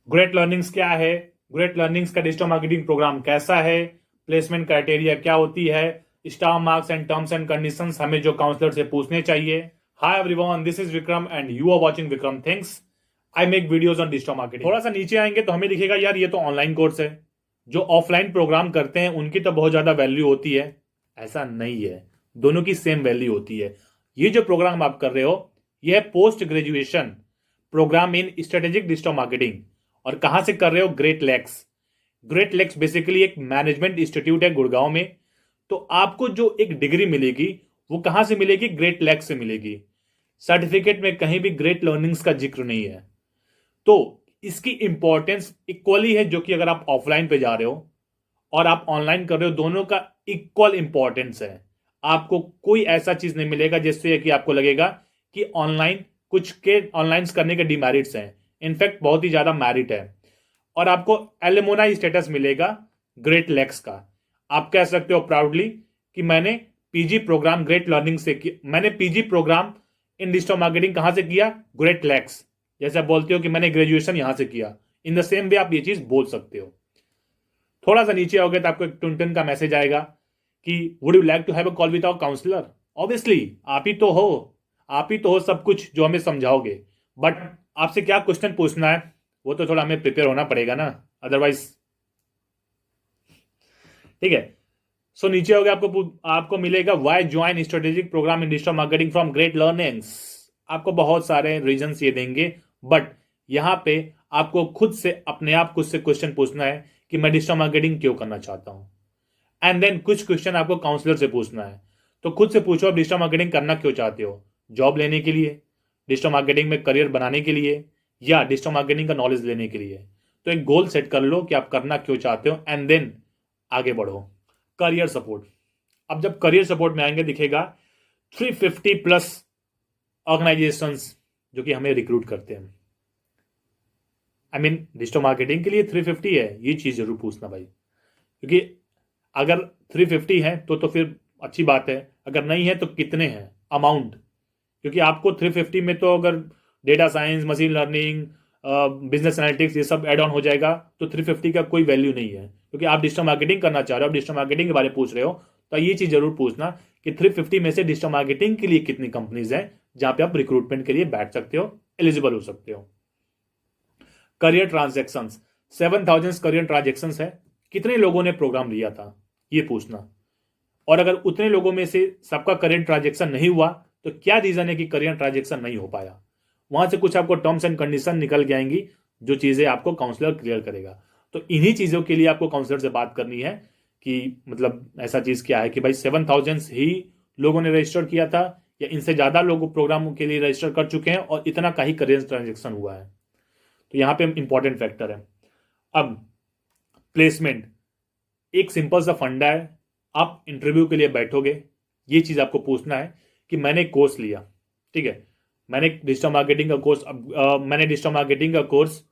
Great learnings क्या है, great learnings का डिजिटल मार्केटिंग प्रोग्राम कैसा है, प्लेसमेंट क्राइटेरिया क्या होती है, star marks and terms and conditions हमें जो काउंसलर से पूछने चाहिए। Hi everyone, this is Vikram and you are watching Vikram things. I make videos on digital marketing. थोड़ा सा नीचे आएंगे तो हमें दिखेगा यार ये तो ऑनलाइन कोर्स है, जो ऑफलाइन प्रोग्राम करते हैं उनकी तो बहुत ज्यादा वैल्यू होती है। ऐसा नहीं है, दोनों की सेम वैल्यू होती है। ये जो प्रोग्राम आप कर रहे हो ये है पोस्ट ग्रेजुएशन प्रोग्राम इन स्ट्रेटेजिक डिजिटल मार्केटिंग। और कहां से कर रहे हो? Great lakhs. Great lakhs basically एक मैनेजमेंट इंस्टीट्यूट है गुड़गांव में। तो आपको जो एक डिग्री मिलेगी वो कहां से मिलेगी? ग्रेट लैक्स से मिलेगी। सर्टिफिकेट में कहीं भी ग्रेट लर्निंग्स का जिक्र नहीं है। तो इसकी इंपॉर्टेंस इक्वली है, जो कि अगर आप ऑफलाइन पे जा रहे हो और आप ऑनलाइन कर रहे हो, दोनों का इक्वल इंपॉर्टेंस है। आपको कोई ऐसा चीज नहीं मिलेगा जिससे कि आपको लगेगा कि ऑनलाइन कुछ के ऑनलाइन करने के डिमेरिट्स हैं। इनफैक्ट बहुत ही ज्यादा मैरिट है। और आपको एलिमोनाई स्टेटस मिलेगा ग्रेट लैक्स का। आप कह सकते हो प्राउडली कि मैंने पीजी प्रोग्राम ग्रेट लर्निंग से किया, मैंने PG program in digital marketing कहां से किया? Great lakes. जैसे आप बोलते हो कि मैंने ग्रेजुएशन यहां से किया, इन द सेम वे आप ये चीज बोल सकते हो। थोड़ा सा नीचे आओगे तो आपको एक टुन का मैसेज आएगा कि would you like to have a call with our counsellor. Obviously आप ही तो हो, आप ही तो हो सब कुछ जो हमें समझाओगे। बट आपसे क्या क्वेश्चन पूछना है वो तो थोड़ा हमें प्रिपेयर होना पड़ेगा ना, अदरवाइज। ठीक है। सो नीचे हो गया, आपको मिलेगा why join strategic program in digital marketing from great learnings. आपको बहुत सारे रीजंस ये देंगे, बट यहां पे आपको खुद से अपने आप खुद से क्वेश्चन पूछना है कि मैं डिजिटल मार्केटिंग क्यों करना चाहता हूं। एंड देन कुछ क्वेश्चन आपको काउंसलर से पूछना है। तो खुद से पूछो आप डिजिटल मार्केटिंग करना क्यों चाहते हो? जॉब लेने के लिए, डिजिटल मार्केटिंग में करियर बनाने के लिए, या डिजिटल मार्केटिंग का नॉलेज लेने के लिए? तो एक गोल सेट कर लो कि आप करना क्यों चाहते हो एंड देन आगे बढ़ो। Career support. अब जब करियर सपोर्ट में आएंगे दिखेगा 350 प्लस ऑर्गेनाइजेशंस जो कि हमें रिक्रूट करते हैं। आई मीन डिजिटल मार्केटिंग के लिए 350 है, ये चीज जरूर पूछना भाई, क्योंकि अगर 350 है तो फिर अच्छी बात है, अगर नहीं है तो कितने हैं अमाउंट। क्योंकि आपको 350 में तो अगर data science, machine learning, business analytics ये सब एड ऑन हो जाएगा तो 350 का कोई वैल्यू नहीं है। क्योंकि आप डिजिटल मार्केटिंग करना चाह रहे हो, डिजिटल मार्केटिंग के बारे में पूछ रहे हो, तो ये चीज जरूर पूछना कि 350 में से डिजिटल मार्केटिंग के लिए कितनी कंपनीज हैं जहां पे आप रिक्रूटमेंट के लिए बैठ सकते हो, एलिजिबल हो सकते हो। करियर ट्रांजेक्शन 7,000 करियर ट्रांजेक्शन है, कितने लोगों ने प्रोग्राम लिया था ये पूछना। और अगर उतने लोगों में से सबका करियर ट्रांजेक्शन नहीं हुआ तो क्या रीजन है कि करियर ट्रांजेक्शन नहीं हो पाया। वहां से कुछ आपको टर्म्स एंड कंडीशन निकल के आएंगी जो चीजें आपको काउंसलर क्लियर करेगा। तो इन्हीं चीजों के लिए आपको काउंसलर से बात करनी है कि मतलब ऐसा चीज क्या है कि भाई 7,000 ही लोगों ने रजिस्टर किया था या इनसे ज्यादा लोग प्रोग्राम के लिए रजिस्टर कर चुके हैं और इतना का ही करियर ट्रांजेक्शन हुआ है। तो यहां पे इंपॉर्टेंट फैक्टर है। अब प्लेसमेंट एक सिंपल सा फंडा है। आप इंटरव्यू के लिए बैठोगे, ये चीज आपको पूछना है कि मैंने कोर्स लिया, ठीक है, मैंने डिजिटल मार्केटिंग का कोर्स मैंने डिजिटल मार्केटिंग का कोर्स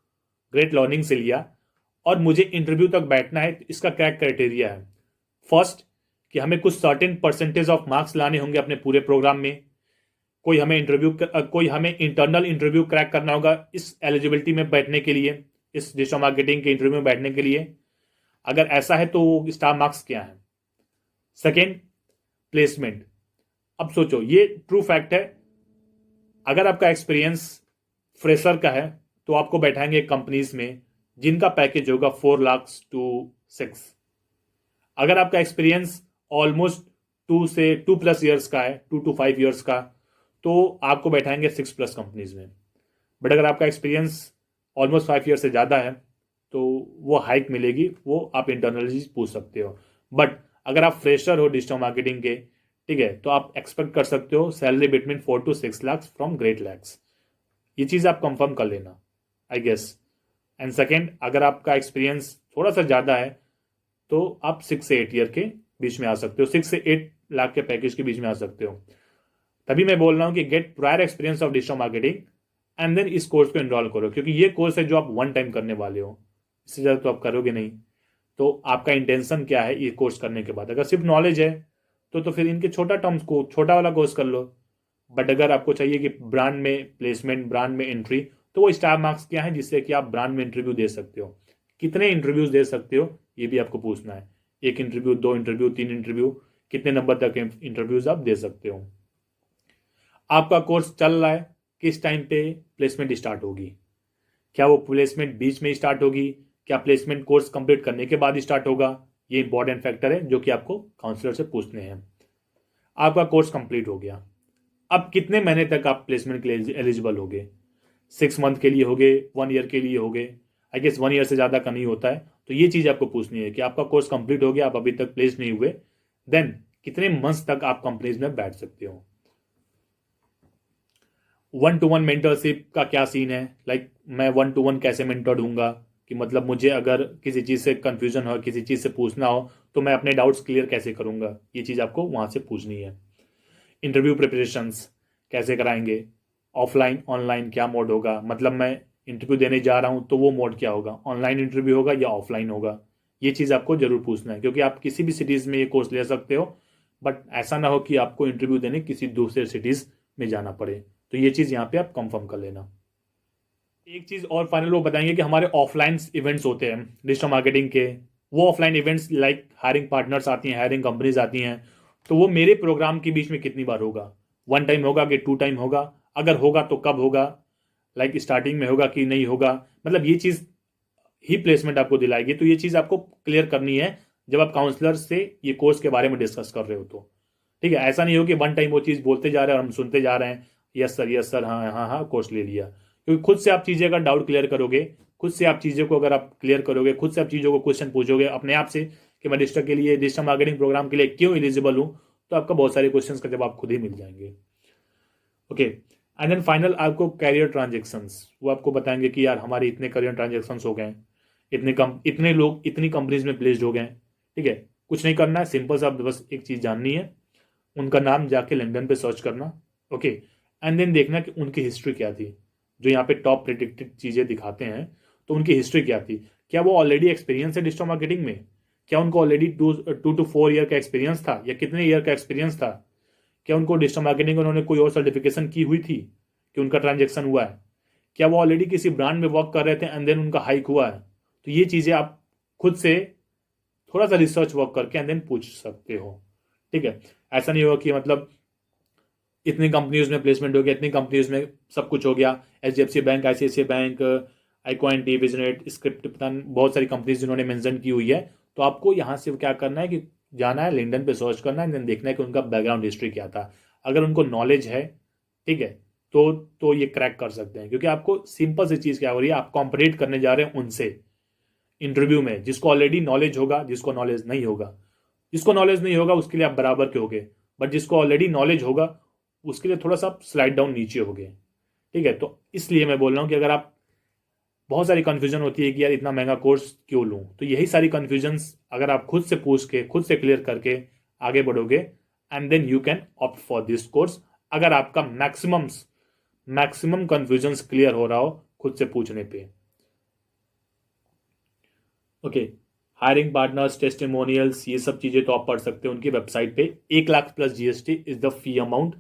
ग्रेट लर्निंग से लिया और मुझे इंटरव्यू तक बैठना है। तो इसका क्या क्राइटेरिया है? फर्स्ट कि हमें कुछ सर्टेन परसेंटेज ऑफ मार्क्स लाने होंगे अपने पूरे प्रोग्राम में। कोई हमें इंटरनल इंटरव्यू क्रैक करना होगा इस एलिजिबिलिटी में बैठने के लिए, इस डिजिटल मार्केटिंग के इंटरव्यू में बैठने के लिए। अगर ऐसा है तो स्टार मार्क्स क्या है? Second, placement. अब सोचो, ये ट्रू फैक्ट है, अगर आपका एक्सपीरियंस फ्रेशर का है तो आपको बैठाएंगे कंपनीज में जिनका पैकेज होगा 4 लाख टू 6। अगर आपका एक्सपीरियंस ऑलमोस्ट 2 प्लस ईयर्स का है, 2 to 5 ईयर्स का, तो आपको बैठाएंगे 6 प्लस कंपनीज में। बट अगर आपका एक्सपीरियंस ऑलमोस्ट 5 ईयर से ज़्यादा है तो वो हाइक मिलेगी, वो आप इंटरनली पूछ सकते हो। बट अगर आप फ्रेशर हो डिजिटल मार्केटिंग के, ठीक है, तो आप एक्सपेक्ट कर सकते हो salary between 4 to 6 lakh from great lakhs. ये चीज़ आप कंफर्म कर लेना, आई गेस। एंड सेकेंड, अगर आपका एक्सपीरियंस थोड़ा सा ज़्यादा है तो आप 6 से 8 ईयर के बीच में आ सकते हो, 6 से 8 लाख के पैकेज के बीच में आ सकते हो। तभी मैं बोल रहा हूँ कि get prior experience of digital marketing and then इस कोर्स को एनरोल करो, क्योंकि ये कोर्स है जो आप वन टाइम करने वाले हो, इससे ज़्यादा तो आप करोगे नहीं। तो आपका इंटेंशन क्या है ये कोर्स करने के बाद? अगर सिर्फ नॉलेज है तो फिर इनके छोटा टर्म्स को छोटा वाला कोर्स कर लो। बट अगर आपको चाहिए कि ब्रांड में प्लेसमेंट, ब्रांड में एंट्री, तो वो स्टार मार्क्स क्या है जिससे कि आप ब्रांड में इंटरव्यू दे सकते हो। कितने इंटरव्यूज दे सकते हो ये भी आपको पूछना है, 1 इंटरव्यू, 2 इंटरव्यू, 3 इंटरव्यू, कितने नंबर तक इंटरव्यूज आप दे सकते हो। आपका कोर्स चल रहा है, किस टाइम पे प्लेसमेंट स्टार्ट होगी, क्या वो प्लेसमेंट बीच में स्टार्ट होगी, क्या प्लेसमेंट कोर्स कंप्लीट करने के बाद स्टार्ट होगा, ये इंपॉर्टेंट फैक्टर है जो कि आपको काउंसलर से पूछने हैं। आपका कोर्स कंप्लीट हो गया, अब कितने महीने तक आप प्लेसमेंट के लिए एलिजिबल होगे, 6 मंथ के लिए होगे, 1 ईयर के लिए होगे, आई गेस 1 ईयर से ज़्यादा का नहीं होता है। तो ये चीज़ आपको पूछनी है कि आपका कोर्स कंप्लीट हो गया, आप अभी तक प्लेस नहीं हुए, देन कितने मंथ्स तक आप कंपनीज में बैठ सकते हो। 1-to-1 मेंटरशिप का क्या सीन है, लाइक मैं 1-to-1 कैसे मेंटर दूंगा, कि मतलब मुझे अगर किसी चीज़ से कंफ्यूजन हो, किसी चीज़ से पूछना हो, तो मैं अपने डाउट्स क्लियर कैसे करूंगा, ये चीज़ आपको वहां से पूछनी है। इंटरव्यू प्रिपरेशंस कैसे कराएंगे, ऑफलाइन ऑनलाइन क्या मोड होगा, मतलब मैं इंटरव्यू देने जा रहा हूं तो वो मोड क्या होगा, ऑनलाइन इंटरव्यू होगा या ऑफलाइन होगा, ये चीज़ आपको जरूर पूछना है, क्योंकि आप किसी भी सिटीज़ में ये कोर्स ले सकते हो, बट ऐसा ना हो कि आपको इंटरव्यू देने किसी दूसरे सिटीज़ में जाना पड़े। तो ये चीज़ यहाँ पे आप कंफर्म कर लेना। एक चीज़ और फाइनल वो बताएंगे कि हमारे ऑफलाइन इवेंट्स होते हैं डिजिटल मार्केटिंग के, वो offline events like hiring partners आती हैं, हायरिंग कंपनीज आती हैं, तो वो मेरे प्रोग्राम के बीच में कितनी बार होगा, 1 टाइम होगा कि 2 टाइम होगा, अगर होगा तो कब होगा, लाइक स्टार्टिंग में होगा कि नहीं होगा, मतलब ये चीज़ ही प्लेसमेंट आपको दिलाएगी। तो ये चीज़ आपको क्लियर करनी है जब आप काउंसलर से ये कोर्स के बारे में डिस्कस कर रहे हो तो, ठीक है। ऐसा नहीं हो कि 1 टाइम वो चीज़ बोलते जा रहे हैं और हम सुनते जा रहे हैं, यस सर, हाँ हाँ हाँ कोर्स ले लिया। क्योंकि खुद से आप चीज़ें का डाउट क्लियर करोगे, खुद से आप चीज़ों को अगर आप क्लियर करोगे, खुद से आप चीज़ों को क्वेश्चन पूछोगे अपने आप से कि मैं डिजिटल मार्केटिंग प्रोग्राम के लिए क्यों एलिजिबल हूँ, तो आपका बहुत सारे क्वेश्चन का जवाब खुद ही मिल जाएंगे। ओके, एंड देन फाइनल आपको कैरियर ट्रांजेक्शन्स, वो आपको बताएंगे कि यार हमारे इतने कैरियर ट्रांजेक्शन्स हो गए, इतने लोग इतनी कंपनीज में प्लेस्ड हो गए, ठीक है। कुछ नहीं करना है, सिंपल सा बस एक चीज़ जाननी है, उनका नाम जाके लिंक्डइन पे सर्च करना, ओके, एंड देन देखना कि उनकी हिस्ट्री क्या थी, जो यहाँ पे टॉप प्रेडिक्टेड चीज़ें दिखाते हैं, तो उनकी हिस्ट्री क्या थी, क्या वो ऑलरेडी एक्सपीरियंस है डिजिटल मार्केटिंग में, क्या उनको ऑलरेडी 2 to 4 ईयर का एक्सपीरियंस था या कितने ईयर का एक्सपीरियंस था, क्या उनको डिजिटल मार्केटिंग में उन्होंने कोई और सर्टिफिकेशन की हुई थी कि उनका ट्रांजेक्शन हुआ है, क्या वो ऑलरेडी किसी ब्रांड में वर्क कर रहे थे एंड देन उनका हाइक हुआ है। तो ये चीज़ें आप खुद से थोड़ा सा रिसर्च वर्क करके एंड देन पूछ सकते हो, ठीक है। ऐसा नहीं होगा कि मतलब इतनी कंपनीज में प्लेसमेंट हो गया, इतनी कंपनीज में सब कुछ हो गया, HDFC bank, ICICI bank, iQuity, विजनेट, स्क्रिप्ट, पता नहीं बहुत सारी कंपनीज जिन्होंने मेंशन की हुई है। तो आपको यहाँ से क्या करना है कि जाना है लिंक्डइन पे सर्च करना है, देन देखना है कि उनका बैकग्राउंड हिस्ट्री क्या था। अगर उनको नॉलेज है, ठीक है, तो ये क्रैक कर सकते हैं, क्योंकि आपको सिंपल सी चीज़ क्या हो रही है, आप कॉम्परेट करने जा रहे हैं उनसे इंटरव्यू में, जिसको ऑलरेडी नॉलेज होगा, जिसको नॉलेज नहीं होगा। जिसको नॉलेज नहीं होगा उसके लिए आप बराबर के होगे, बट जिसको ऑलरेडी नॉलेज होगा उसके लिए थोड़ा सा स्लाइड डाउन नीचे हो गए, ठीक है। तो इसलिए मैं बोल रहा हूँ कि अगर आप, बहुत सारी कन्फ्यूजन होती है कि यार इतना महंगा कोर्स क्यों लूँ, तो यही सारी कन्फ्यूजन्स अगर आप खुद से पूछ के खुद से क्लियर करके आगे बढ़ोगे, and then you can opt for this course, अगर आपका मैक्सिमम कन्फ्यूजन्स क्लियर हो रहा हो खुद से पूछने पे। ओके, हायरिंग पार्टनर्स, टेस्टिमोनियल्स, ये सब चीज़ें तो आप पढ़ सकते हो उनकी वेबसाइट पे। 1 lakh plus GST is the fee amount.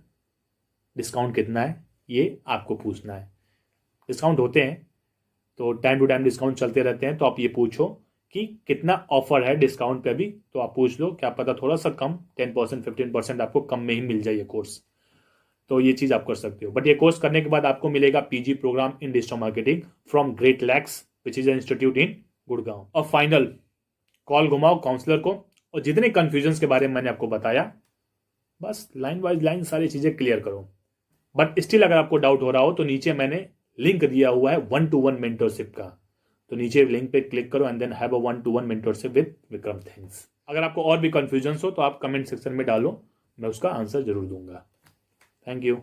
Discount कितना है ये आपको पूछना है। डिस्काउंट होते हैं तो टाइम टू टाइम डिस्काउंट चलते रहते हैं, तो आप ये पूछो कि कितना ऑफर है डिस्काउंट पे भी, तो आप पूछ लो, क्या पता थोड़ा सा कम 10% 15% आपको कम में ही मिल जाए ये कोर्स। तो ये चीज़ आप कर सकते हो। बट ये कोर्स करने के बाद आपको मिलेगा PG program in digital marketing from great lakes which is institute in Gurgaon. और फाइनल कॉल घुमाओ काउंसलर को, और जितने कंफ्यूजन्स के बारे में मैंने आपको बताया, बस लाइन बाय लाइन सारी चीज़ें क्लियर करो। बट स्टिल अगर आपको डाउट हो रहा हो तो नीचे मैंने लिंक दिया हुआ है 1-to-1 मेंटरशिप का, तो नीचे लिंक पे क्लिक करो and then have a 1-to-1 mentorship with Vikram. Thanks. अगर आपको और भी कंफ्यूजन्स हो तो आप कमेंट सेक्शन में डालो, मैं उसका आंसर जरूर दूंगा। Thank you.